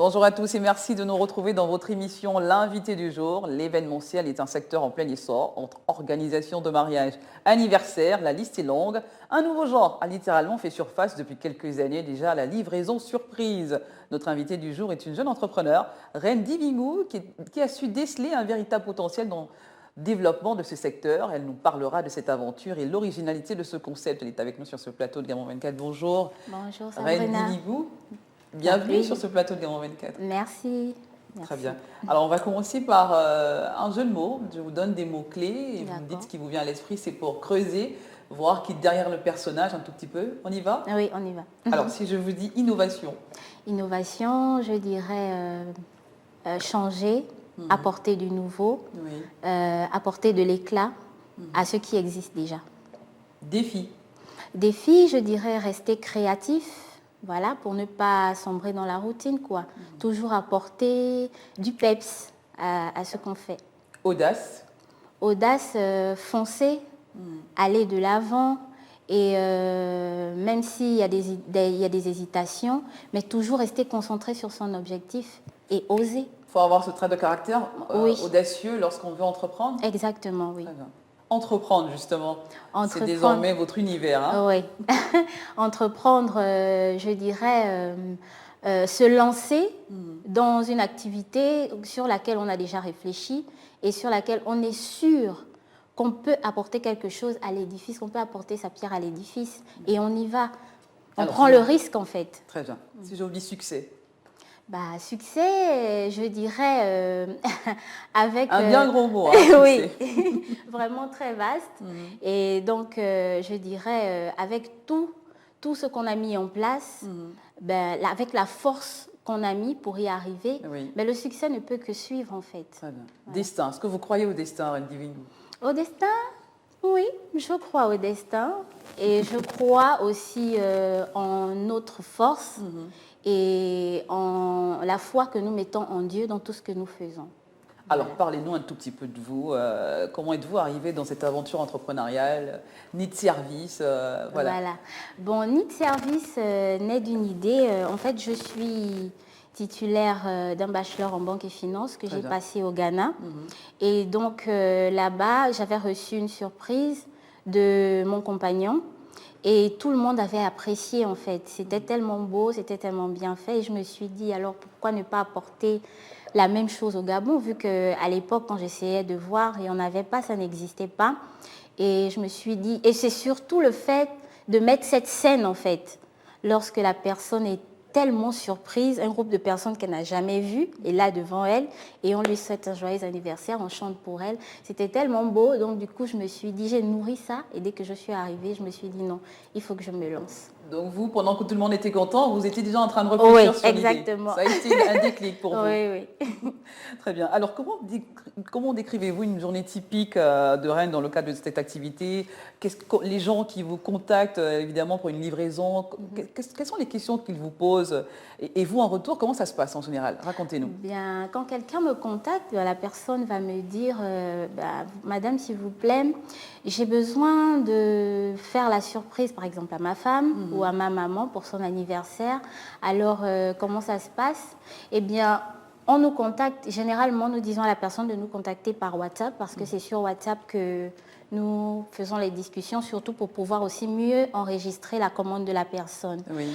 Bonjour à tous et merci de nous retrouver dans votre émission L'invité du jour. L'événementiel est un secteur en plein essor entre organisation de mariage, anniversaire, la liste est longue. Un nouveau genre a littéralement fait surface depuis quelques années déjà, la livraison surprise. Notre invité du jour est une jeune entrepreneur, Reine Divingou, qui a su déceler un véritable potentiel dans le développement de ce secteur. Elle nous parlera de cette aventure et l'originalité de ce concept. Elle est avec nous sur ce plateau de Gammon 24. Bonjour. Bonjour Reine Sabrina. Divingou. Bienvenue sur ce plateau de Gammon 24. Merci. Très bien. Alors, on va commencer par un jeu de mots. Je vous donne des mots-clés et vous me dites ce qui vous vient à l'esprit. C'est pour creuser, voir qui est derrière le personnage un tout petit peu. On y va? Oui, on y va. Alors, si je vous dis innovation. Innovation, je dirais changer, apporter du nouveau, Oui. apporter de l'éclat à ce qui existe déjà. Défi. Défi, je dirais rester créatif. Voilà, pour ne pas sombrer dans la routine, quoi. Toujours apporter du peps à ce qu'on fait. Audace. Audace, foncer, aller de l'avant. Et même s'il y a des hésitations, mais toujours rester concentré sur son objectif et oser. Il faut avoir ce trait de caractère Oui. audacieux lorsqu'on veut entreprendre. Exactement, oui. Très bien. Entreprendre, justement. C'est Entreprendre. désormais votre univers. Hein. Oui. Entreprendre, je dirais, se lancer dans une activité sur laquelle on a déjà réfléchi et sur laquelle on est sûr qu'on peut apporter quelque chose à l'édifice, qu'on peut apporter sa pierre à l'édifice. Et on y va. On prend le risque, en fait. Très bien. Si je vous dis succès. Bah, succès, je dirais avec... Un bien gros mot, hein, oui, vraiment très vaste. Et donc, je dirais avec tout ce qu'on a mis en place, ben, avec la force qu'on a mis pour y arriver, ben, le succès ne peut que suivre en fait. Très bien. Voilà. Destin, est-ce que vous croyez au destin, Reine Divingou? Au destin? Oui, je crois au destin. Et je crois aussi en notre force. Et en la foi que nous mettons en Dieu dans tout ce que nous faisons. Alors, parlez-nous un tout petit peu de vous. Comment êtes-vous arrivé dans cette aventure entrepreneuriale? Ni de service, voilà. Bon, ni de service naît d'une idée. En fait, je suis titulaire d'un bachelor en banque et finance que j'ai passé au Ghana. Et donc, là-bas, j'avais reçu une surprise de mon compagnon. Et tout le monde avait apprécié en fait. C'était tellement beau, c'était tellement bien fait. Et je me suis dit, alors pourquoi ne pas apporter la même chose au Gabon, vu qu'à l'époque, quand j'essayais de voir, il n'y en avait pas, ça n'existait pas. Et je me suis dit, et c'est surtout le fait de mettre cette scène en fait, lorsque la personne est tellement surprise, un groupe de personnes qu'elle n'a jamais vu est là devant elle et on lui souhaite un joyeux anniversaire, on chante pour elle. C'était tellement beau, donc du coup je me suis dit, j'ai nourri ça et dès que je suis arrivée, je me suis dit non, il faut que je me lance. Donc vous, pendant que tout le monde était content, vous étiez déjà en train de réfléchir sur l'idée. Exactement. Ça a été un déclic pour vous. Oui. Très bien. Alors comment décrivez-vous une journée typique de Rennes dans le cadre de cette activité? Les gens qui vous contactent évidemment pour une livraison, quelles sont les questions qu'ils vous posent? Et vous en retour, comment ça se passe en général? Racontez-nous. Bien, quand quelqu'un me contacte, la personne va me dire Madame, s'il vous plaît, j'ai besoin de faire la surprise, par exemple, à ma femme ou à ma maman pour son anniversaire. Alors, comment ça se passe? Eh bien, on nous contacte, généralement, nous disons à la personne de nous contacter par WhatsApp parce que c'est sur WhatsApp que nous faisons les discussions, surtout pour pouvoir aussi mieux enregistrer la commande de la personne. Oui.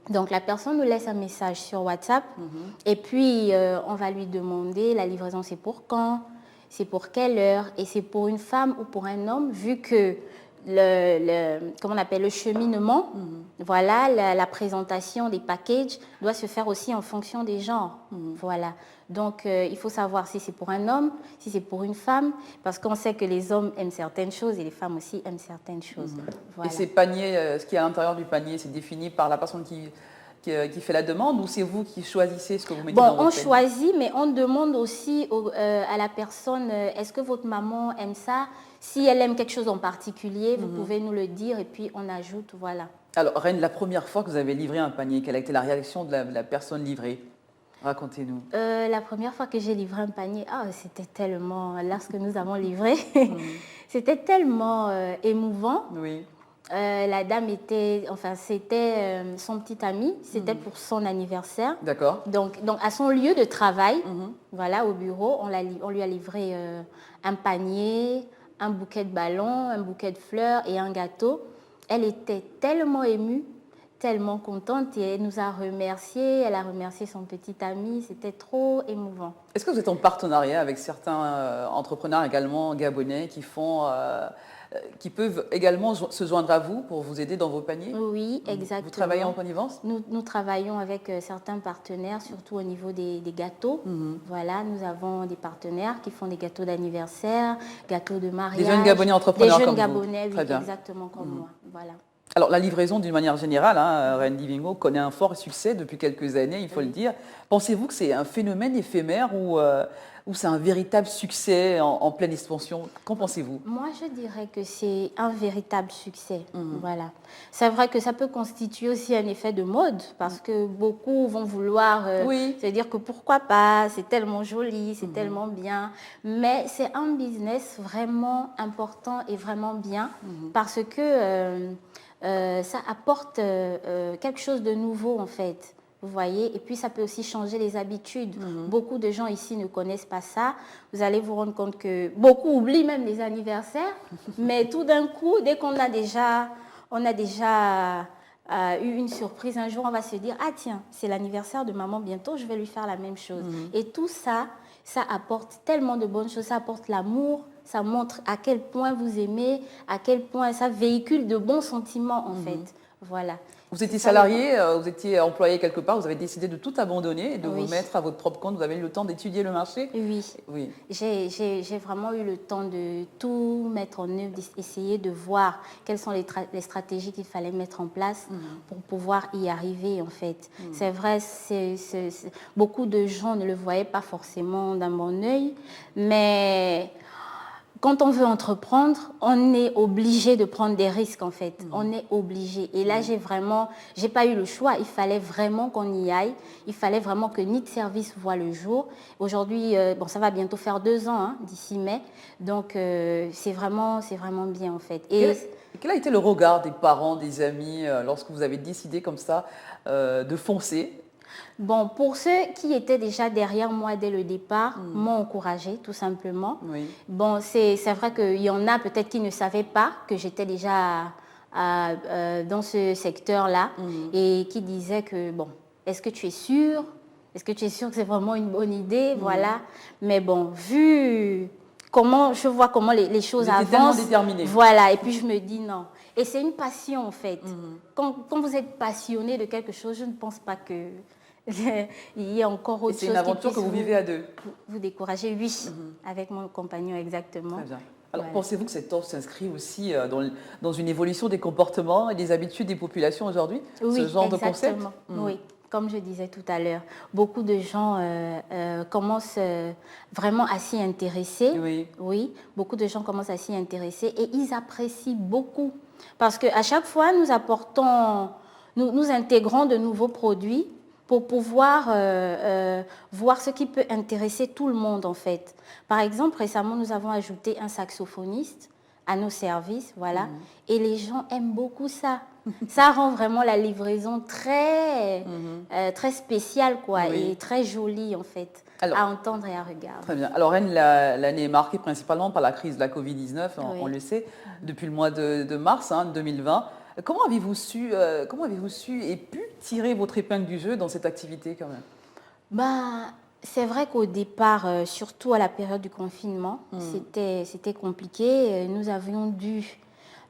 Donc, la personne nous laisse un message sur WhatsApp et puis on va lui demander la livraison, c'est pour quand, c'est pour quelle heure et c'est pour une femme ou pour un homme, vu que comment on appelle, le cheminement, voilà, la présentation des packages doit se faire aussi en fonction des genres. Voilà. Donc, il faut savoir si c'est pour un homme, si c'est pour une femme, parce qu'on sait que les hommes aiment certaines choses et les femmes aussi aiment certaines choses. Voilà. Et ces paniers, ce qui est à l'intérieur du panier, c'est défini par la personne qui fait la demande ou c'est vous qui choisissez ce que vous mettez dans votre panier? On choisit, mais on demande aussi à la personne, est-ce que votre maman aime ça? Si elle aime quelque chose en particulier, vous pouvez nous le dire et puis on ajoute, voilà. Alors, Reine, la première fois que vous avez livré un panier, quelle a été la réaction de la personne livrée? Racontez-nous. La première fois que j'ai livré un panier, c'était tellement, lorsque nous avons livré, c'était tellement émouvant. Oui. La dame était, enfin, c'était son petit ami, c'était pour son anniversaire. D'accord. Donc, à son lieu de travail, voilà, au bureau, on lui a livré un panier, un bouquet de ballons, un bouquet de fleurs et un gâteau. Elle était tellement émue, tellement contente et elle nous a remerciés. Elle a remercié son petit ami. C'était trop émouvant. Est-ce que vous êtes en partenariat avec certains entrepreneurs également gabonais qui peuvent également se joindre à vous pour vous aider dans vos paniers? Oui, exactement. Vous travaillez en connivence? Nous travaillons avec certains partenaires, surtout au niveau des gâteaux. Voilà, nous avons des partenaires qui font des gâteaux d'anniversaire, gâteaux de mariage. Des jeunes Gabonais entrepreneurs comme vous. Des jeunes jeunes Gabonais, oui, exactement comme moi. Voilà. Alors, la livraison, d'une manière générale, Reine Divingo connaît un fort succès depuis quelques années, il faut le dire. Pensez-vous que c'est un phénomène éphémère ou c'est un véritable succès en pleine expansion? Qu'en pensez-vous? Moi, je dirais que c'est un véritable succès. Voilà. C'est vrai que ça peut constituer aussi un effet de mode parce que beaucoup vont vouloir se dire que pourquoi pas, c'est tellement joli, c'est tellement bien. Mais c'est un business vraiment important et vraiment bien parce que ça apporte quelque chose de nouveau en fait. Vous voyez, et puis ça peut aussi changer les habitudes. Beaucoup de gens ici ne connaissent pas ça. Vous allez vous rendre compte que beaucoup oublient même les anniversaires, mais tout d'un coup, dès qu'on a déjà eu une surprise, un jour on va se dire ah tiens, c'est l'anniversaire de maman bientôt, je vais lui faire la même chose. Et tout ça, ça apporte tellement de bonnes choses, ça apporte l'amour. Ça montre à quel point vous aimez, à quel point ça véhicule de bons sentiments en fait. Voilà. Vous étiez salarié, vous étiez employé quelque part, vous avez décidé de tout abandonner et de vous mettre à votre propre compte. Vous avez eu le temps d'étudier le marché? Oui. J'ai vraiment eu le temps de tout mettre en œuvre, d'essayer de voir quelles sont les stratégies qu'il fallait mettre en place pour pouvoir y arriver en fait. C'est vrai, beaucoup de gens ne le voyaient pas forcément d'un bon œil, mais quand on veut entreprendre, on est obligé de prendre des risques en fait. On est obligé. Et là, j'ai pas eu le choix. Il fallait vraiment qu'on y aille. Il fallait vraiment que Need Service voit le jour. Aujourd'hui, ça va bientôt faire 2 ans, d'ici mai. Donc, c'est vraiment bien en fait. Et quel a été le regard des parents, des amis, lorsque vous avez décidé comme ça de foncer? Bon, pour ceux qui étaient déjà derrière moi dès le départ, m'ont encouragée tout simplement. Bon, c'est vrai qu'il y en a peut-être qui ne savaient pas que j'étais déjà dans ce secteur-là et qui disaient que, bon, est-ce que tu es sûre? Est-ce que tu es sûre que c'est vraiment une bonne idée? Voilà. Mais bon, je vois comment les choses avancent. Tellement déterminée. Voilà, et puis je me dis non. Et c'est une passion en fait. Quand vous êtes passionné de quelque chose, je ne pense pas que il y a encore autre chose. C'est une aventure que vous vivez à deux. Vous découragez, oui, avec mon compagnon exactement. Très bien. Alors, pensez-vous que cette offre s'inscrit aussi dans une évolution des comportements et des habitudes des populations aujourd'hui? Oui, ce genre de concept? Oui, comme je disais tout à l'heure, beaucoup de gens commencent vraiment à s'y intéresser. Oui, beaucoup de gens commencent à s'y intéresser et ils apprécient beaucoup. Parce qu'à chaque fois, nous intégrons de nouveaux produits pour pouvoir voir ce qui peut intéresser tout le monde en fait. Par exemple, récemment, nous avons ajouté un saxophoniste à nos services, voilà, et les gens aiment beaucoup ça. Ça rend vraiment la livraison très spéciale, quoi, et très jolie en fait, à entendre et à regarder. Très bien. Alors, Rennes, l'année est marquée principalement par la crise de la Covid-19, on le sait, depuis le mois de mars 2020. Comment avez-vous su et pu tirer votre épingle du jeu dans cette activité quand même? C'est vrai qu'au départ, surtout à la période du confinement, c'était compliqué. Nous avions dû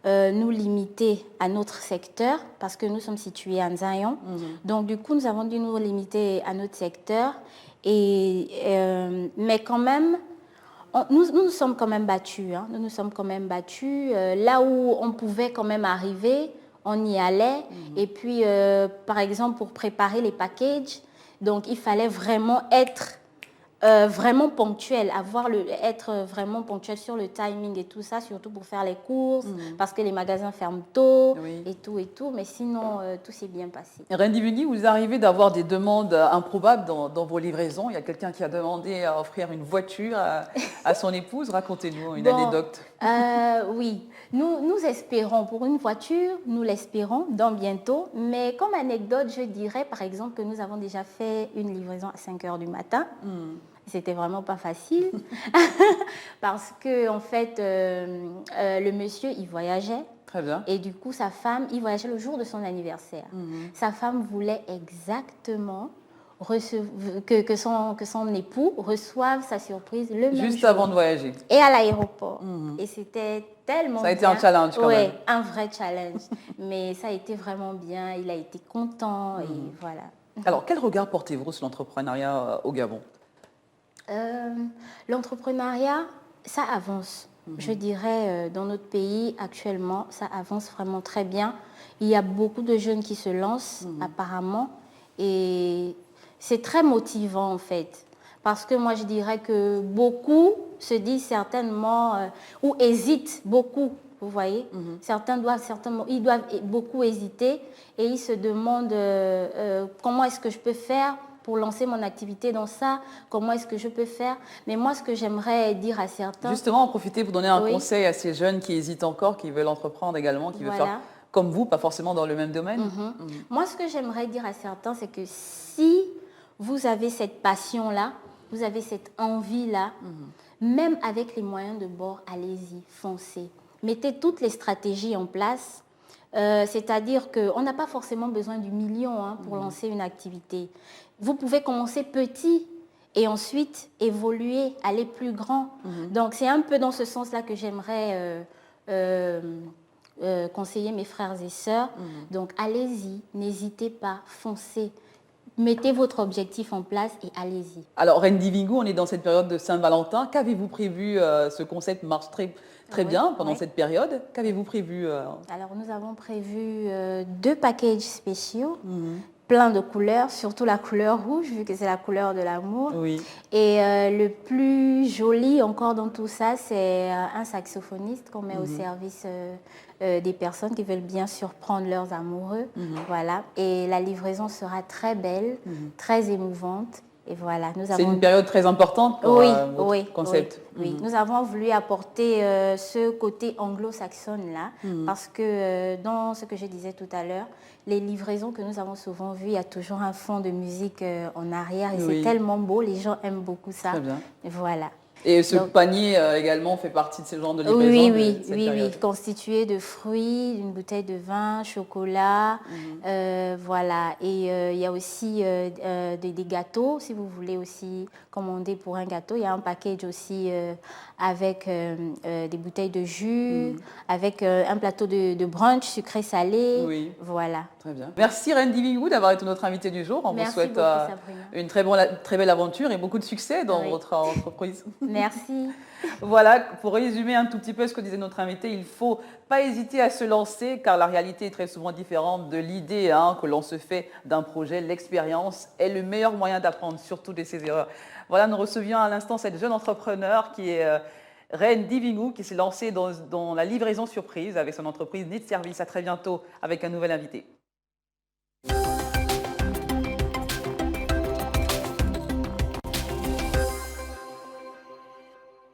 nous limiter à notre secteur parce que nous sommes situés à Nzayan. Donc du coup, nous avons dû nous limiter à notre secteur. Mais quand même, nous sommes quand même battus. Nous nous sommes quand même battus. Là où on pouvait quand même arriver, on y allait. Et puis, par exemple, pour préparer les packages, donc il fallait vraiment être Vraiment ponctuel, être vraiment ponctuel sur le timing et tout ça, surtout pour faire les courses, parce que les magasins ferment tôt et tout. Mais sinon, tout s'est bien passé. Randy Bunny, vous arrivez d'avoir des demandes improbables dans vos livraisons. Il y a quelqu'un qui a demandé à offrir une voiture à son épouse. Racontez-nous une anecdote. Oui, nous espérons pour une voiture, nous l'espérons dans bientôt. Mais comme anecdote, je dirais par exemple que nous avons déjà fait une livraison à 5 heures du matin. C'était vraiment pas facile parce que en fait, le monsieur, il voyageait. Très bien. Et du coup, sa femme, il voyageait le jour de son anniversaire. Sa femme voulait exactement que son époux reçoive sa surprise le même jour. Juste avant de voyager. Et à l'aéroport. Et c'était tellement bien. Ça a été un challenge quand même. Oui, un vrai challenge. Mais ça a été vraiment bien. Il a été content et voilà. Alors, quel regard portez-vous sur l'entrepreneuriat au Gabon? L'entrepreneuriat, ça avance. Je dirais, dans notre pays, actuellement, ça avance vraiment très bien. Il y a beaucoup de jeunes qui se lancent, apparemment. Et c'est très motivant, en fait. Parce que moi, je dirais que beaucoup se disent certainement, ou hésitent beaucoup, vous voyez. Ils doivent beaucoup hésiter et ils se demandent comment est-ce que je peux faire pour lancer mon activité dans ça, comment est-ce que je peux faire. Mais moi, ce que j'aimerais dire à certains... Justement, en profiter pour donner un conseil à ces jeunes qui hésitent encore, qui veulent entreprendre également, qui veulent faire comme vous, pas forcément dans le même domaine. Moi, ce que j'aimerais dire à certains, c'est que si vous avez cette passion-là, vous avez cette envie-là, même avec les moyens de bord, allez-y, foncez. Mettez toutes les stratégies en place. C'est-à-dire qu'on n'a pas forcément besoin du million pour lancer une activité. Vous pouvez commencer petit et ensuite évoluer, aller plus grand. Donc, c'est un peu dans ce sens-là que j'aimerais conseiller mes frères et sœurs. Donc, allez-y, n'hésitez pas, foncez. Mettez votre objectif en place et allez-y. Alors, Randy Bingu, on est dans cette période de Saint-Valentin. Qu'avez-vous prévu? Ce concept marche très bien pendant cette période. Qu'avez-vous prévu? Alors, nous avons prévu 2 packages spéciaux, plein de couleurs, surtout la couleur rouge, vu que c'est la couleur de l'amour. Oui. Et le plus joli encore dans tout ça, c'est un saxophoniste qu'on met au service des personnes qui veulent bien surprendre leurs amoureux. Voilà. Et la livraison sera très belle, très émouvante. Et voilà, c'est une période très importante pour votre concept. Oui. Nous avons voulu apporter ce côté anglo-saxonne-là parce que dans ce que je disais tout à l'heure, les livraisons que nous avons souvent vues, il y a toujours un fond de musique en arrière et c'est tellement beau, les gens aiment beaucoup ça. Très bien. Et voilà. Et ce panier également fait partie de ce genre de livraison? Oui, constitué de fruits, d'une bouteille de vin, chocolat, voilà. Et il y a aussi des gâteaux, si vous voulez aussi commander pour un gâteau. Il y a un package aussi avec des bouteilles de jus, avec un plateau de brunch sucré-salé. Oui. Voilà. Très bien. Merci Randy Bingu d'avoir été notre invité du jour. On vous souhaite une très belle aventure et beaucoup de succès dans votre entreprise. Merci. Voilà, pour résumer un tout petit peu ce que disait notre invité, il ne faut pas hésiter à se lancer car la réalité est très souvent différente de l'idée que l'on se fait d'un projet. L'expérience est le meilleur moyen d'apprendre, surtout de ses erreurs. Voilà, nous recevions à l'instant cette jeune entrepreneur qui est Randy Bingu, qui s'est lancée dans la livraison surprise avec son entreprise Need Service. À très bientôt avec un nouvel invité.